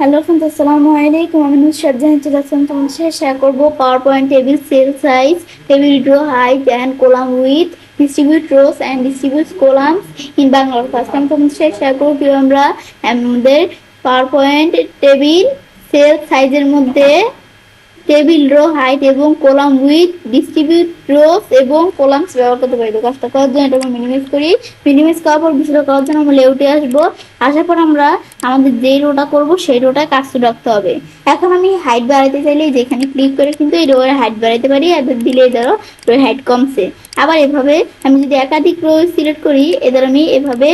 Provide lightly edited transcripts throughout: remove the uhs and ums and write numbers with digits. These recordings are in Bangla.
হ্যালো ফ্রেন্ডস, আসসালামু আলাইকুম। আমি নুসরাত জাহান চলে আসলাম তোমাদের সাথে শেয়ার করবো power point table sell size, table draw height and column with distribute rose and distribute columns in Bangla. First আমি তোমাদের সাথে শেয়ার করবো কীভাবে আমরা আমাদের পাওয়ার পয়েন্ট টেবিল সেল সাইজের মধ্যে টেবিল রো হাইট এবং কলাম উইথ ডিস্ট্রিবিউট রোস এবং কলামস ব্যবহার করতে পারি। তো কাজটা করার জন্য এটা আমরা মিনিমাইজ করি। মিনিমাইজ করার পর বিষয়টা করার জন্য আমরা লেউটে আসবো। আসার পর আমরা আমাদের যেই রোটা করব সেই রোটায় কাজটা রাখতে হবে। এখন আমি হাইট বাড়াইতে চাইলে যেখানে ক্লিক করে কিন্তু এই রোয়ের হাইট বাড়াইতে পারি, আর দিলে ধরো রোয়ের হাইট কমছে। আবার এভাবে আমি যদি একাধিক রো সিলেক্ট করি, এদের আমি এভাবে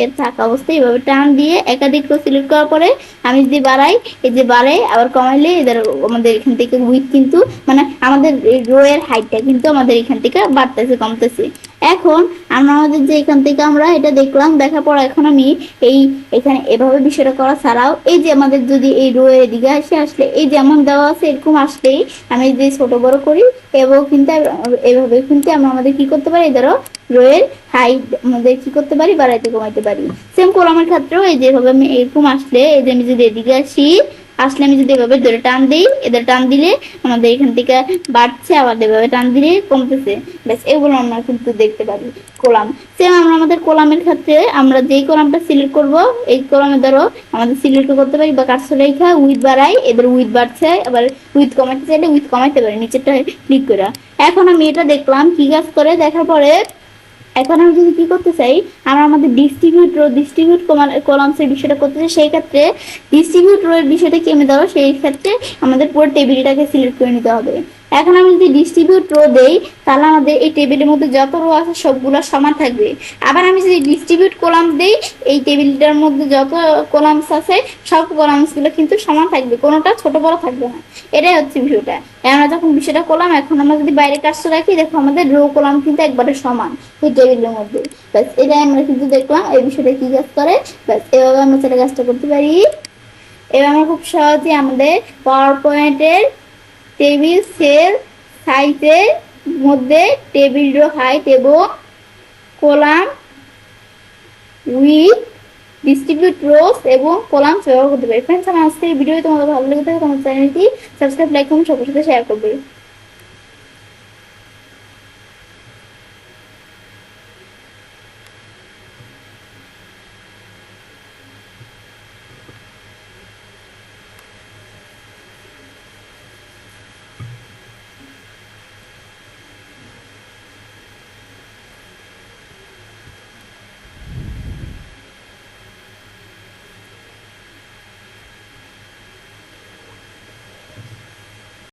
এর থাকা অবস্থায় এভাবে টান দিয়ে একাধিক রো সিলেক্ট করার পরে আমি যদি বাড়াই, এই যে বাড়াই আবার কমাইলে এদের আমাদের এখান থেকে উইথ কিন্তু মানে আমাদের রো এর হাইটটা কিন্তু আমাদের এখান থেকে বাড়তেছে কমতেছে। এখন আমাদের যে এখান থেকে আমরা এটা দেখলাম, দেখার পর এখন আমি এই এখানে এভাবে বিষয়টা করা ছাড়াও এই যে আমাদের যদি এই রো এর দিকে আসলে এই যেমন দেওয়া আছে এরকম আসলেই আমি যদি ছোট বড় করি এবং কিন্তু এভাবে কিন্তু আমরা আমাদের কি করতে পারি, ধরো রোয়ের হাইট আমাদের কি করতে পারি, বাড়াইতে কমাইতে পারি। সেম কলামের ক্ষেত্রেও এই যেভাবে আমি এরকম আসলে এই যে আমি যদি এদিকে আসলে আমি যদি এভাবে ধরে টান দিই, এদের টান দিলে আমাদের এখান থেকে বাড়ছে, আবার এভাবে টান দিলে কমতেছে। ব্যাস এগুলো আমরা কিন্তু দেখতে পারি কলাম। সেম আমরা আমাদের কলামের ক্ষেত্রে আমরা যেই কলামটা সিলেক্ট করব এই কলামে ধরো আমাদের সিলেক্ট করতে পারি বা কার্সর রেখা উইথ বাড়াই, এদের উইথ বাড়ছে, আবার উইথ কমাইতে চাইলে উইথ কমাইতে পারি নিচেরটা ক্লিক করে। এখন আমি এটা দেখলাম কি কাজ করে, দেখার পরে এখন আমি যদি কি করতে চাই, আমরা আমাদের ডিস্ট্রিবিউট কলামস এর বিষয়টা করতে চাই, সেই ক্ষেত্রে ডিস্ট্রিবিউট রো এর বিষয়টা কি আমি দেবো, সেই ক্ষেত্রে আমাদের পুরো টেবিলটাকে সিলেক্ট করে নিতে হবে। এখন আমি যদি ডিস্ট্রিবিউট রো দেই তাহলে আমাদের এই টেবিলের মধ্যে যত রো আছে সবগুলো সমান থাকবে। আবার আমি যদি ডিস্ট্রিবিউট কলামস দেই এই টেবিলটার মধ্যে যত কলামস আছে সব কলামসগুলো কিন্তু সমান থাকবে, কোনোটা ছোট বড় থাকবে না। এটাই হচ্ছে বিষয়টা। আমরা যখন বিষয়টা করলাম, এখন আমরা যদি বাইরে কাজটা রাখি দেখো আমাদের রো কলাম কিন্তু একবারে সমান এই টেবিলের মধ্যে। ব্যাস এটাই আমরা কিন্তু দেখলাম এই বিষয়টা কি কাজ করে। ব্যাস এভাবে আমরা সেটা কাজটা করতে পারি। এবার আমরা খুব সহজে আমাদের পাওয়ার পয়েন্টের টেবিল সেল সাইজের মধ্যে টেবিল রো হাইট এবং কলাম উইথ ডিস্ট্রিবিউট রোস এবং কলামস ব্যবহার করতে পারি। ফ্রেন্ডস, আমার আজকের ভিডিও তোমাদের ভালো লেগে থাকে তোমার চ্যানেলটি সাবস্ক্রাইব, লাইক, কমেন্ট সবার সাথে শেয়ার করবে।